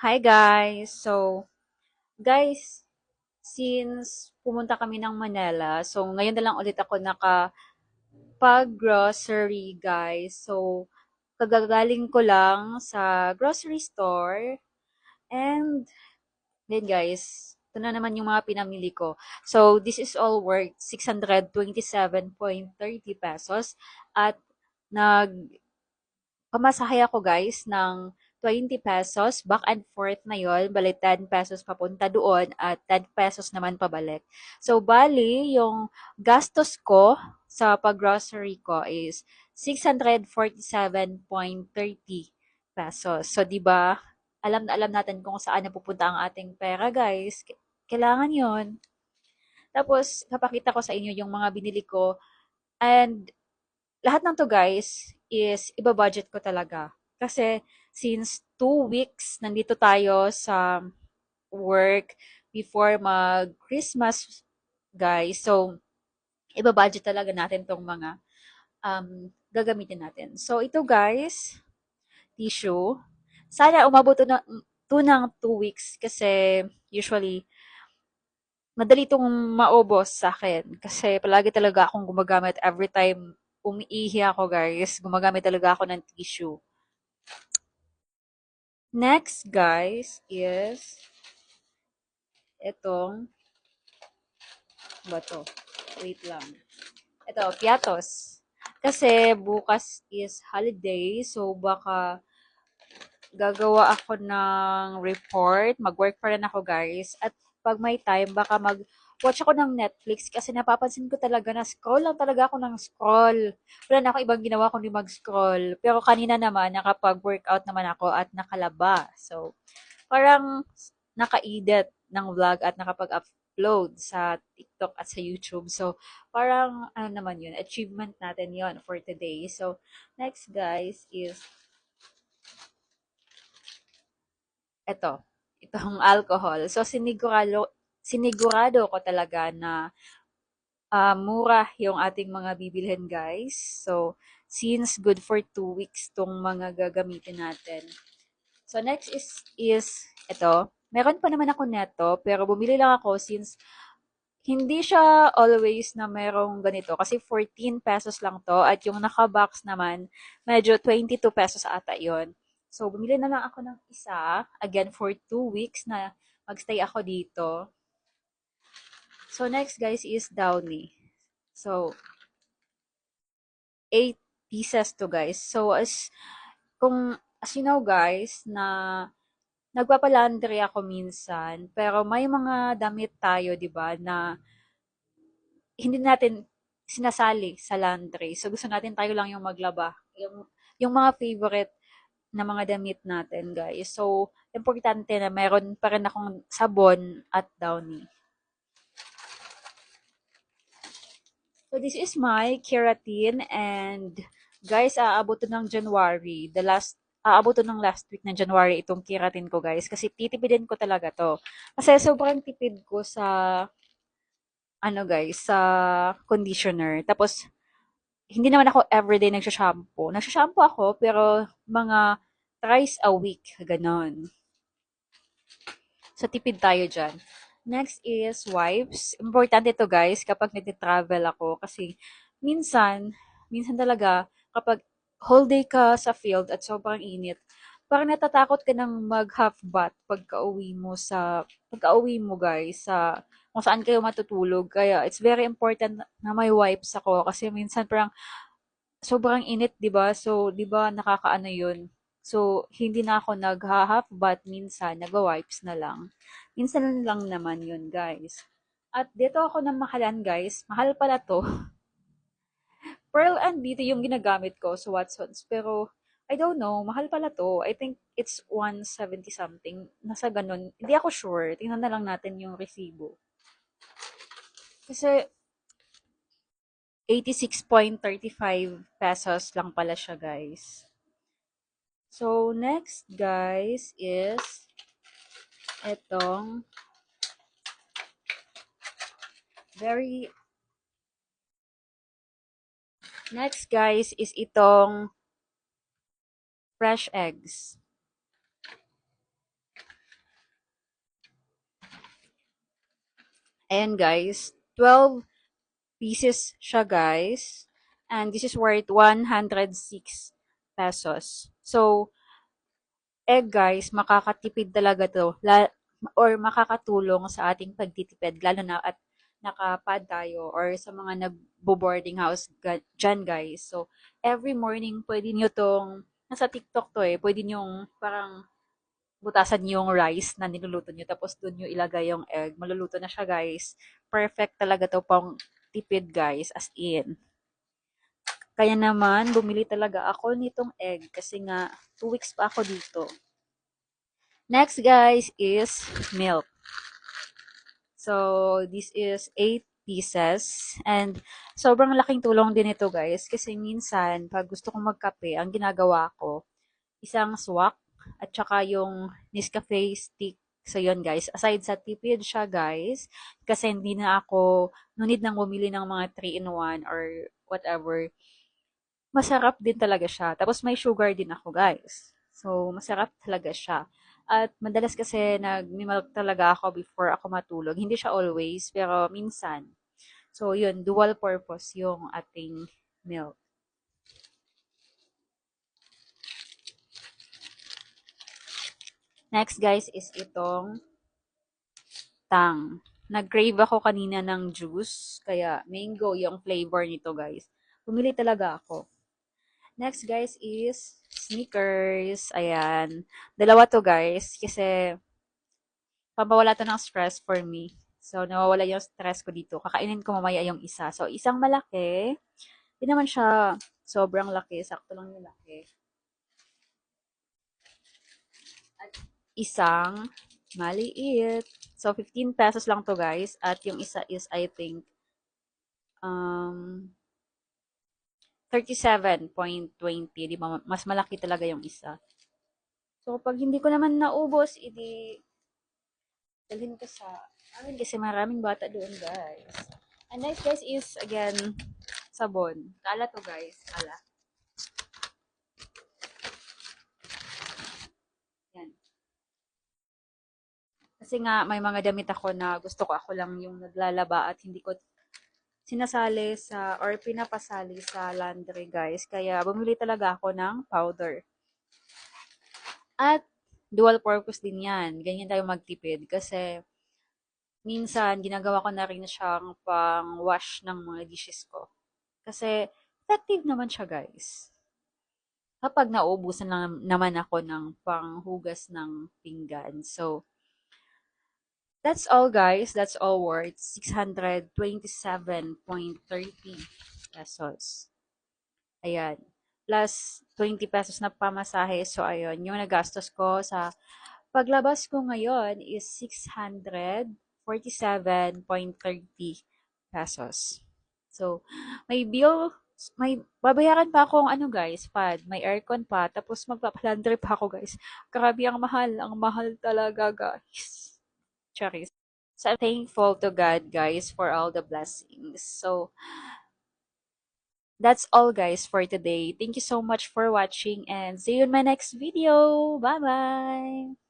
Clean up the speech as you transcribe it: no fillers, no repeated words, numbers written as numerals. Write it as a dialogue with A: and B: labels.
A: Hi guys! Guys, since pumunta kami ng Manila, ngayon na lang ulit ako nakapag-grocery guys. Kagagaling ko lang sa grocery store and then guys, ito na naman yung mga pinamili ko. This is all worth 627.30 pesos at nag pamasahe ako guys ng 20 pesos, back and forth na yon, bali 10 pesos papunta doon at 10 pesos naman pabalik. Bali, yung gastos ko sa pag-grocery ko is 647.30 pesos. So, di ba, alam na alam natin kung saan napupunta ang ating pera, guys. Kailangan yon. Tapos, kapakita ko sa inyo yung mga binili ko. And lahat ng to guys is iba-budget ko talaga. Kasi since 2 weeks nandito tayo sa work before mag-Christmas guys. Iba-budget talaga natin tong mga gagamitin natin. So ito guys, tissue. Sana umabot to ng 2 weeks kasi usually madali itong maubos sa akin. Kasi palagi talaga akong gumagamit every time umiihi ako, guys. Gumagamit talaga ako ng tissue. Next, guys, is itong, ba to? Wait lang. Ito, piatos. Kasi bukas is holiday, so baka gagawa ako ng report. Mag-work pa rin ako, guys. At pag may time, baka watch ako ng Netflix kasi napapansin ko talaga na scroll lang talaga ako ng scroll. Wala na ako ibang ginawa kundi mag-scroll. Pero kanina naman, nakapag-workout naman ako at nakalaba. So, parang naka-edit ng vlog at nakapag-upload sa TikTok at sa YouTube. So, parang ano naman yun, achievement natin yon for today. So, next guys is eto, itong alcohol. So, sinigurado ko talaga na mura yung ating mga bibilhin, guys. So, since good for 2 weeks tong mga gagamitin natin. So, next is ito. Meron pa naman ako neto, pero bumili lang ako since hindi siya always na merong ganito. Kasi 14 pesos lang to. At yung naka-box naman, medyo 22 pesos ata yon. So, bumili na lang ako ng isa. Again, for 2 weeks na magstay ako dito. So, next guys is Downy. So, 8 pieces to guys. As you know guys, na nagpapa-laundry ako minsan, pero may mga damit tayo, 'di ba, na hindi natin sinasali sa laundry. So gusto natin tayo lang yung maglaba. Yung mga favorite na mga damit natin, guys. So importante na meron pa rin akong sabon at Downy. So this is my keratin and guys, aabot to ng January. Aabot to ng last week ng January itong keratin ko, guys. Kasi titipidin ko talaga to. Kasi sobrang tipid ko sa ano guys, sa conditioner. Tapos hindi naman ako everyday nagsha-shampoo. Nagsha-shampoo ako pero mga thrice a week, ganon. So tipid tayo dyan. Next is wipes. Importante to guys kapag nagte-travel ako kasi minsan talaga kapag whole day ka sa field at sobrang init, parang natatakot ka ng mag-half bath pagka-uwi mo guys sa kung saan kayo matutulog. Kaya it's very important na may wipes ako kasi minsan parang sobrang init, 'di ba? So, 'di ba nakakaano 'yun? So, hindi na ako nagha-half bath minsan, nagwa-wipes na lang. Minsan lang naman 'yun, guys. At dito ako na mahalan, guys. Mahal pala 'to. Pearl and Beauty yung ginagamit ko sa Watsons, pero I don't know, mahal pala 'to. I think it's 170 something. Nasa ganun. Hindi ako sure. Tingnan na lang natin yung resibo. Kasi 86.35 pesos lang pala siya, guys. So, next guys is itong very next guys is itong fresh eggs. Ayan guys, 12 pieces siya guys. And this is worth 106 pesos. So, egg guys, makakatipid talaga to. Or makakatulong sa ating pagtitipid. Lalo na at nakapad tayo or sa mga nagbo-boarding house dyan guys. So, every morning pwede nyo tong, nasa TikTok to eh, pwede nyo parang butasan niyo yung rice na niluluto niyo tapos doon niyo ilagay yung egg. Maluluto na siya, guys. Perfect talaga to pang tipid, guys. As in. Kaya naman, bumili talaga ako nitong egg kasi nga 2 weeks pa ako dito. Next, guys, is milk. So, this is 8 pieces. And sobrang laking tulong din ito, guys. Kasi minsan, pag gusto kong magkape, ang ginagawa ko, isang swak at saka yung Nescafe stick. So, yun guys. Aside sa tipid siya guys, kasi hindi na ako, no need nang bumili ng mga 3-in-1 or whatever. Masarap din talaga siya. Tapos may sugar din ako guys. So, masarap talaga siya. At madalas kasi nag-milk talaga ako before ako matulog. Hindi siya always, pero minsan. So, yun, dual purpose yung ating milk. Next guys is itong tang. Nag-crave ako kanina ng juice, kaya mango yung flavor nito, guys. Bumili talaga ako. Next, guys, is Snickers. Ayan. Dalawa to, guys, kasi pampawala to ng stress for me. So, nawawala yung stress ko dito. Kakainin ko mamaya yung isa. So, isang malaki. Hindi naman siya sobrang laki. Sakto lang yung laki. At isang maliit. So, 15 pesos lang to, guys. At yung isa is, I think, um, 37.20, di ba? Mas malaki talaga yung isa. So, pag hindi ko naman naubos, dalhin ko sa amin kasi maraming bata doon, guys. And next, guys, is, again, sabon. Kala to, guys. Kala. Yan. Kasi nga, may mga damit ako na gusto ko ako lang yung naglalaba at hindi ko sinasali sa, or pinapasali sa laundry, guys. Kaya, bumili talaga ako ng powder. At, dual purpose din yan. Ganyan tayo magtipid. Kasi, minsan, ginagawa ko na rin siyang pang-wash ng mga dishes ko. Kasi, effective naman siya, guys. Kapag nauubusan lang naman ako ng panghugas ng pinggan. So, that's all, guys. That's all worth 627.30 pesos. Ayan. Plus 20 pesos na pamasahe. So, ayun. Yung nagastos ko sa paglabas ko ngayon is 647.30 pesos. So, may bill, may babayaran pa akong ano guys, pad, may aircon pa, tapos magpapalandry pa ako guys. Grabe ang mahal talaga guys. Charis. So, I'm thankful to God guys for all the blessings. So, that's all guys for today. Thank you so much for watching and see you in my next video. Bye-bye!